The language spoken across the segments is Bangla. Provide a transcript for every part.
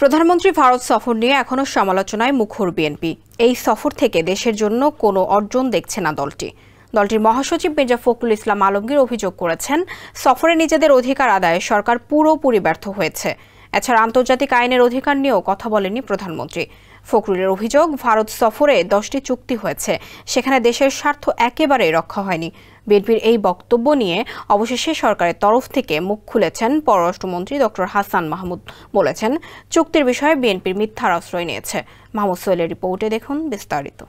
প্রধানমন্ত্রী ভারত সফর নিয়ে এখনো সমালোচনায় মুখর বিএনপি। এই সফর থেকে দেশের জন্য কোনো অর্জন দেখছে না দলটির মহাসচিব মির্জা ফখরুল ইসলাম আলমগীর অভিযোগ করেছেন, সফরে নিজেদের অধিকার আদায়ে সরকার পুরোপুরি ব্যর্থ হয়েছে। এছাড়া আন্তর্জাতিক আইনের অধিকার নিয়েও কথা বলেননি প্রধানমন্ত্রী। ফখরুলের অভিযোগ, ভারত সফরে 10টি চুক্তি হয়েছে, সেখানে দেশের স্বার্থ একেবারেই রক্ষা হয়নি। বিএনপির এই বক্তব্য নিয়ে অবশেষে সরকারের তরফ থেকে মুখ খুলেছেন পররাষ্ট্রমন্ত্রী ডক্টর হাসান মাহমুদ। বলেছেন, চুক্তির বিষয়ে বিএনপির মিথ্যার আশ্রয় নিয়েছে। মাহমুদ সোহেলের রিপোর্টে দেখুন বিস্তারিত।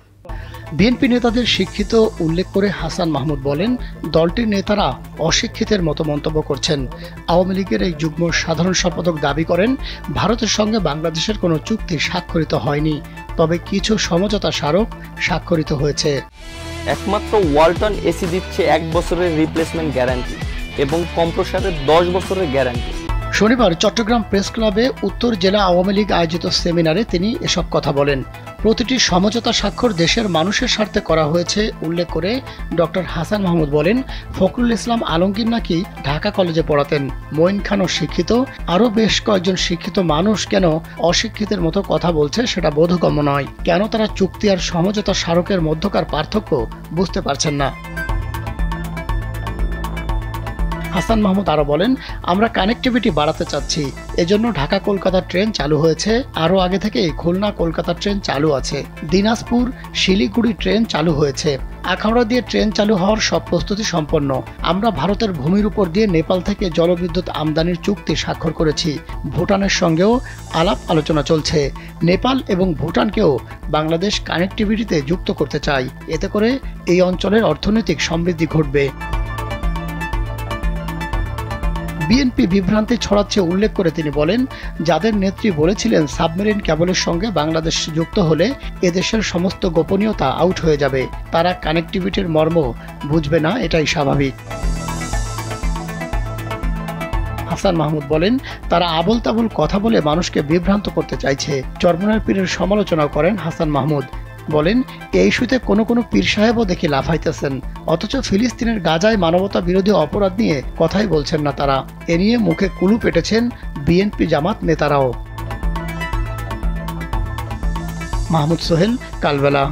বিএনপি নেতাদের শিক্ষিত উল্লেখ করে হাসান মাহমুদ বলেন, দলটির নেতারা অশিক্ষিতের মতো মন্তব্য করছেন। আওয়ামী লীগের এই যুগ্ম সাধারণ সম্পাদক দাবি করেন, ভারতের সঙ্গে বাংলাদেশের কোনো চুক্তি স্বাক্ষরিত হয়নি, তবে কিছু সমঝোতা স্মারক স্বাক্ষরিত হয়েছে। একমাত্র ওয়ালটন এসি দিচ্ছে 1 বছরের রিপ্লেসমেন্ট গ্যারান্টি এবং কম্প্রেসারের 10 বছরের গ্যারান্টি। শনিবার চট্টগ্রাম প্রেস ক্লাবে উত্তর জেলা আওয়ামী লীগ আয়োজিত সেমিনারে তিনি এসব কথা বলেন। প্রতিটি সমঝোতা স্বাক্ষর দেশের মানুষের স্বার্থে করা হয়েছে উল্লেখ করে ডক্টর হাসান মাহমুদ বলেন, ফখরুল ইসলাম আলমগীর নাকি ঢাকা কলেজে পড়াতেন। মঈন খানও শিক্ষিত, আরও বেশ কয়েকজন শিক্ষিত মানুষ কেন অশিক্ষিতের মতো কথা বলছে সেটা বোধগম্য নয়। কেন তারা চুক্তি আর সমঝোতা স্মারকের মধ্যকার পার্থক্য বুঝতে পারছেন না। হাসান মাহমুদ আরো বলেন, আমরা কানেক্টিভিটি বাড়াতে চাচ্ছি, এজন্য ঢাকা কলকাতা ট্রেন চালু হয়েছে। আরও আগে থেকেই খুলনা কলকাতা ট্রেন চালু আছে। দিনাজপুর শিলিগুড়ি ট্রেন চালু হয়েছে। আখাউড়া দিয়ে ট্রেন চালু হওয়ার সব প্রস্তুতি সম্পন্ন। আমরা ভারতের ভূমির উপর দিয়ে নেপাল থেকে জলবিদ্যুৎ আমদানির চুক্তি স্বাক্ষর করেছি। ভুটানের সঙ্গেও আলাপ আলোচনা চলছে। নেপাল এবং ভুটানকেও বাংলাদেশ কানেক্টিভিটিতে যুক্ত করতে চাই। এতে করে এই অঞ্চলের অর্থনৈতিক সমৃদ্ধি ঘটবে। বিএনপি বিভ্রান্তি ছড়াচ্ছে উল্লেখ করে তিনি বলেন, যাদের নেত্রী বলেছিলেন সাবমেরিন কেবলের সঙ্গে বাংলাদেশ যুক্ত হলে এদেশের সমস্ত গোপনীয়তা আউট হয়ে যাবে, তারা কানেক্টিভিটির মর্ম বুঝবে না, এটাই স্বাভাবিক। হাসান মাহমুদ বলেন, তারা আবল তাবল কথা বলে মানুষকে বিভ্রান্ত করতে চাইছে। চরমনার পীরের সমালোচনা করেন হাসান মাহমুদ। বলেন, এই ইস্যুতে কোনো পীর সাহেবও দেখি লাফাইতেছেন, অথচ ফিলিস্তিনের গাজায় মানবতা বিরোধী অপরাধ নিয়ে কথাই বলছেন না তারা। এ নিয়ে মুখে কুলু পেটেছেন বিএনপি জামাত নেতারাও। মাহমুদ সোহেল, কালবেলা।